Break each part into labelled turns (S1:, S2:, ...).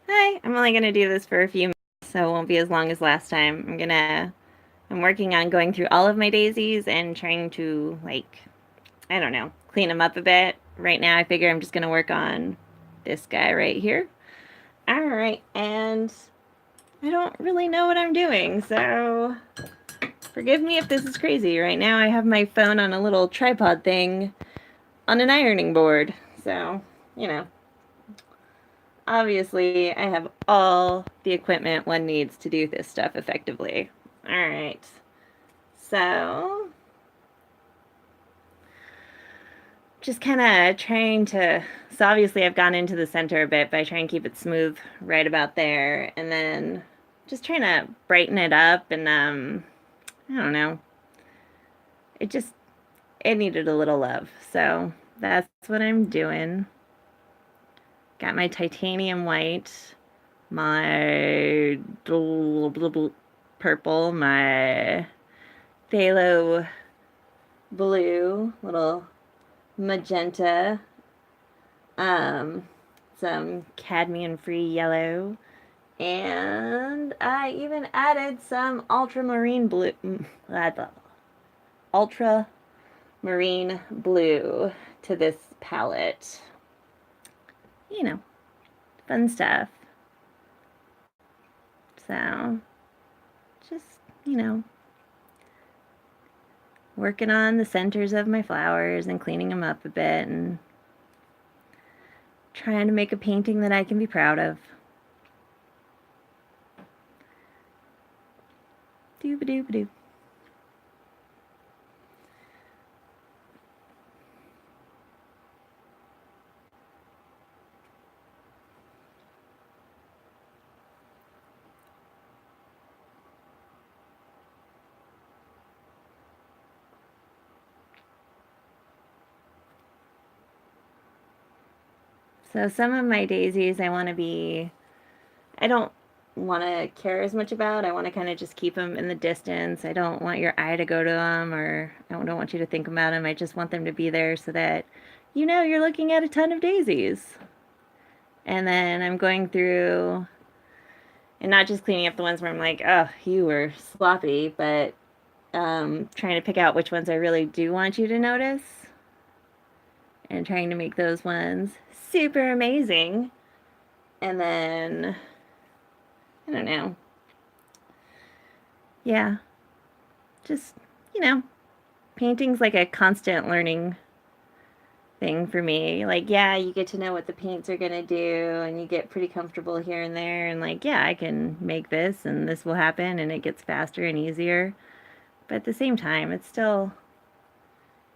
S1: Hi, I'm only gonna do this for a few minutes, so it won't be as long as last time. I'm working on going through all of my daisies and trying to, like, I don't know, clean them up a bit. Right now, I figure I'm just gonna work on this guy right here. All right, and I don't really know what I'm doing, so forgive me if this is crazy. Right now, I have my phone on a little tripod thing on an ironing board, so, you know, obviously, I have all the equipment one needs to do this stuff effectively. All right. So, just kind of trying to. So, obviously, I've gone into the center a bit, but I try and keep it smooth right about there. And then just trying to brighten it up. And, I don't know. It just, it needed a little love. So, that's what I'm doing. Got my titanium white, my purple, my phthalo blue, little magenta, um, some cadmium free yellow, and I even added some ultramarine blue, ultramarine blue to this palette. You know, fun stuff. So, just, working on the centers of my flowers and cleaning them up a bit and trying to make a painting that I can be proud of. Dooba. So some of my daisies I don't want to care as much about. I want to kind of just keep them in the distance. I don't want your eye to go to them, or I don't want you to think about them. I just want them to be there so that you're looking at a ton of daisies. And then I'm going through and not just cleaning up the ones where I'm like, oh, you were sloppy, but trying to pick out which ones I really do want you to notice and trying to make those ones super amazing. And then, I don't know. Yeah, just, you know, painting's like a constant learning thing for me. Like, yeah, you get to know what the paints are gonna do, and you get pretty comfortable here and there, and like, yeah, I can make this, and this will happen, and it gets faster and easier. But at the same time, it's still,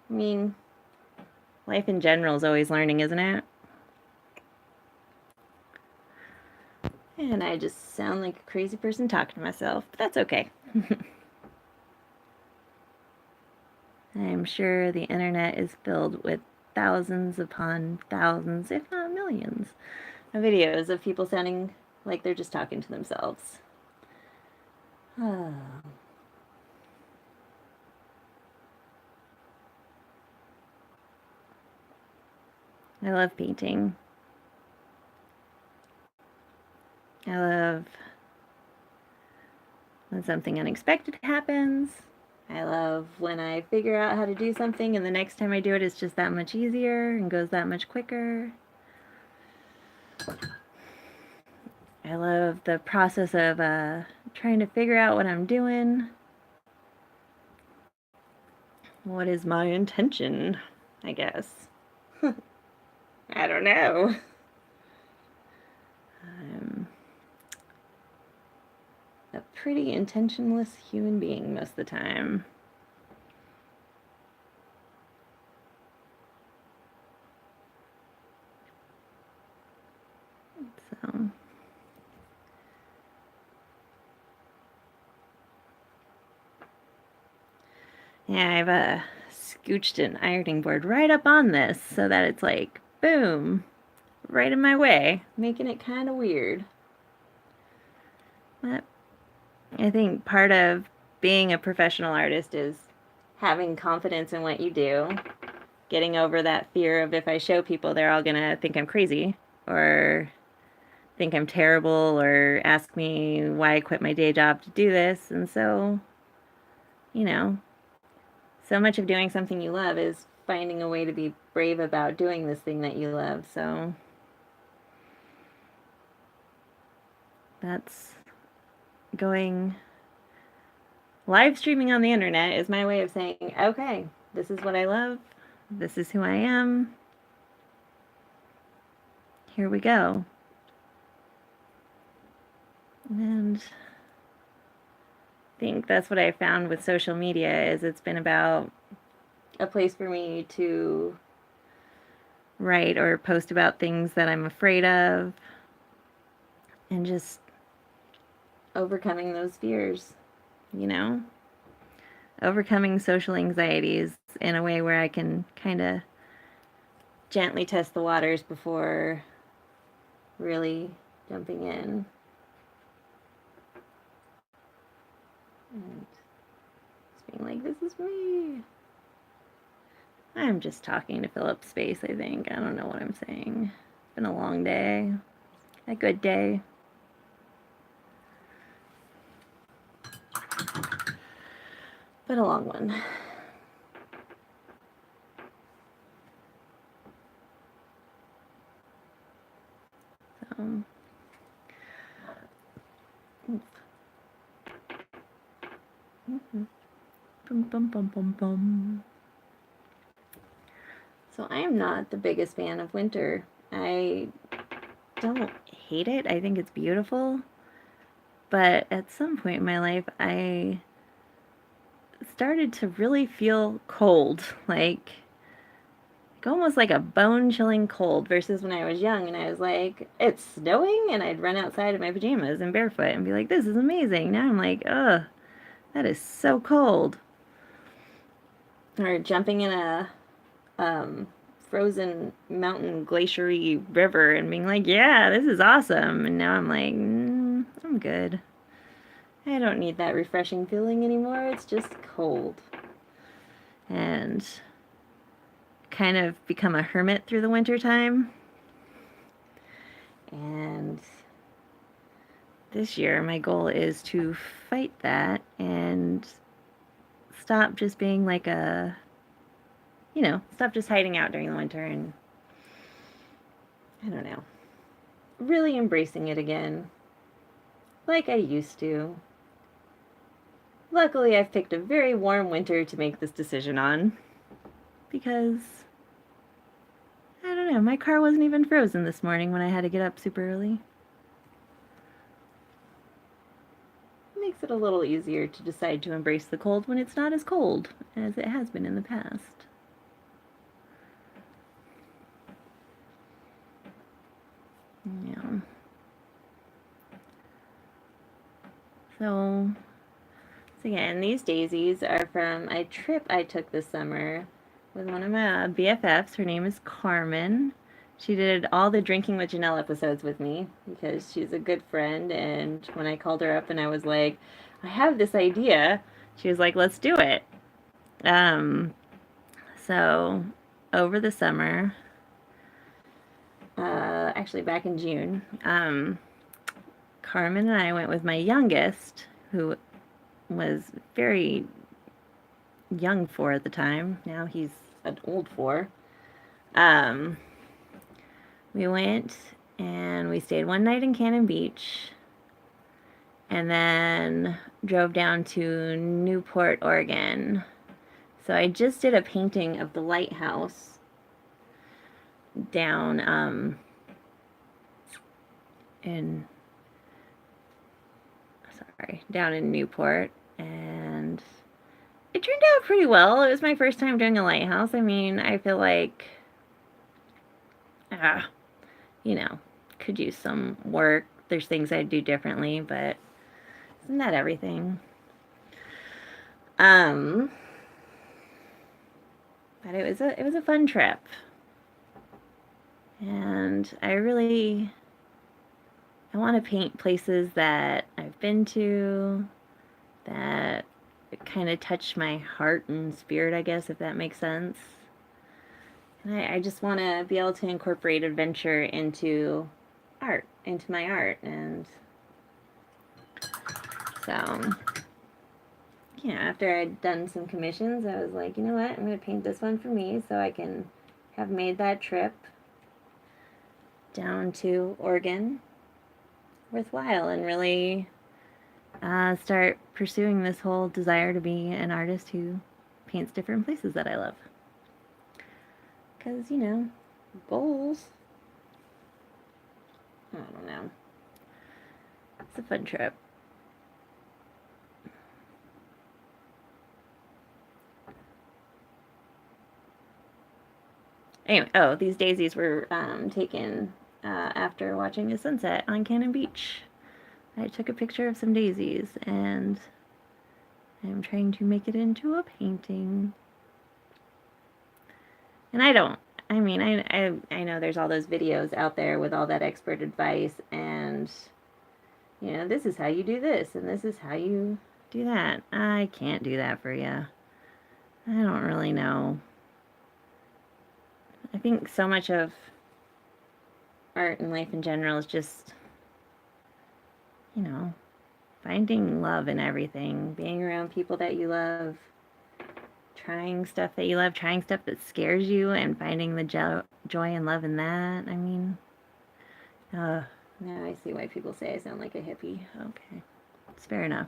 S1: I mean, life in general is always learning, isn't it? And I just sound like a crazy person talking to myself, but that's okay. I'm sure the internet is filled with thousands upon thousands, if not millions, of videos of people sounding like they're just talking to themselves. Oh, I love painting. I love when something unexpected happens. I love when I figure out how to do something and the next time I do it, it's just that much easier and goes that much quicker. I love the process of trying to figure out what I'm doing. What is my intention? I guess. I don't know. I'm a pretty intentionless human being most of the time. So, yeah, I've scooched an ironing board right up on this so that it's like, boom, right in my way, making it kind of weird. But I think part of being a professional artist is having confidence in what you do, getting over that fear of if I show people, they're all gonna think I'm crazy, or think I'm terrible or ask me why I quit my day job to do this. And so, you know, so much of doing something you love is finding a way to be brave about doing this thing that you love. So that's going live streaming on the internet is my way of saying, okay, this is what I love. This is who I am. Here we go. And I think that's what I found with social media is it's been about a place for me to write or post about things that I'm afraid of and just overcoming those fears, you know? Overcoming social anxieties in a way where I can kind of gently test the waters before really jumping in. And just being like, this is me. I'm just talking to fill up space, I think. I don't know what I'm saying. It's been a long day. A good day. But a long one. So, bum, bum, bum, bum, bum. So I am not the biggest fan of winter. I don't hate it. I think it's beautiful. But at some point in my life, I started to really feel cold. Like almost like a bone-chilling cold versus when I was young and I was like, it's snowing, and I'd run outside in my pajamas and barefoot and be like, this is amazing. Now I'm like, ugh, that is so cold. Or jumping in a frozen mountain glaciery river and being like, yeah, this is awesome. And now I'm like, I'm good. I don't need that refreshing feeling anymore. It's just cold. And kind of become a hermit through the winter time. And this year, my goal is to fight that and stop just being like a, stop just hiding out during the winter and, I don't know, really embracing it again like I used to. Luckily, I've picked a very warm winter to make this decision on because, I don't know, my car wasn't even frozen this morning when I had to get up super early. Makes it a little easier to decide to embrace the cold when it's not as cold as it has been in the past. Yeah. So again, these daisies are from a trip I took this summer with one of my BFFs. Her name is Carmen. She did all the Drinking with Janel episodes with me because she's a good friend. And when I called her up and I was like, I have this idea, she was like, let's do it. So over the summer, actually back in June, Carmen and I went with my youngest, who was very young for at the time. Now he's an old for. We went and we stayed one night in Cannon Beach and then drove down to Newport, Oregon. So I just did a painting of the lighthouse down down in Newport, and it turned out pretty well. It was my first time doing a lighthouse. I mean, I feel like could use some work. There's things I'd do differently, but isn't that everything? But it was a fun trip. And I want to paint places that I've been to, that kind of touch my heart and spirit, I guess, if that makes sense. And I just want to be able to incorporate adventure into art into my art. And so, yeah, after I'd done some commissions, I was like, you know what, I'm going to paint this one for me so I can have made that trip down to Oregon worthwhile and really start pursuing this whole desire to be an artist who paints different places that I love. Because, you know, goals. I don't know. It's a fun trip. Anyway, oh, these daisies were taken after watching a sunset on Cannon Beach. I took a picture of some daisies, and I'm trying to make it into a painting. And I mean, I know there's all those videos out there with all that expert advice, and, you know, this is how you do this, and this is how you do that. I can't do that for you. I don't really know. I think so much of art and life in general is just, you know, finding love in everything, being around people that you love, trying stuff that you love, trying stuff that scares you, and finding the joy and love in that. I mean, now I see why people say I sound like a hippie. Okay, it's fair enough.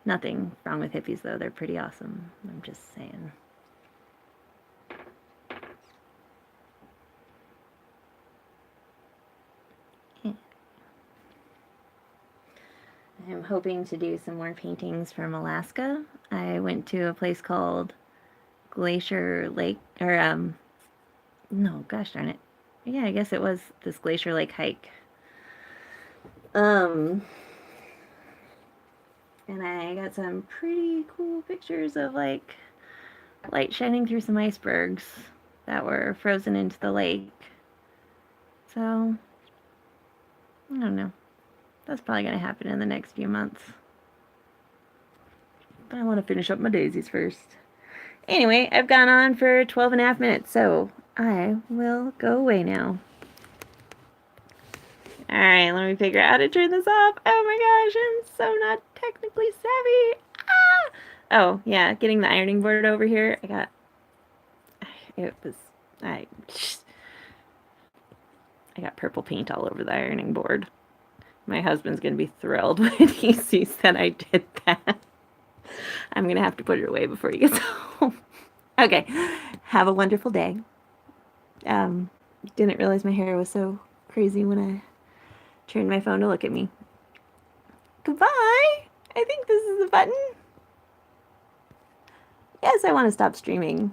S1: Nothing wrong with hippies, though. They're pretty awesome. I'm just saying. I'm hoping to do some more paintings from Alaska. I went to a place called Glacier Lake, or, no, gosh darn it. Yeah, I guess it was this Glacier Lake hike. And I got some pretty cool pictures of, like, light shining through some icebergs that were frozen into the lake. So, I don't know. That's probably going to happen in the next few months. But I want to finish up my daisies first. Anyway, I've gone on for 12 and a half minutes, so I will go away now. Alright, let me figure out how to turn this off. Oh my gosh, I'm so not technically savvy. Ah! Oh, yeah, getting the ironing board over here. I got purple paint all over the ironing board. My husband's going to be thrilled when he sees that I did that. I'm going to have to put it away before he gets home. Okay, have a wonderful day. Didn't realize my hair was so crazy when I turned my phone to look at me. Goodbye! I think this is the button. Yes, I want to stop streaming.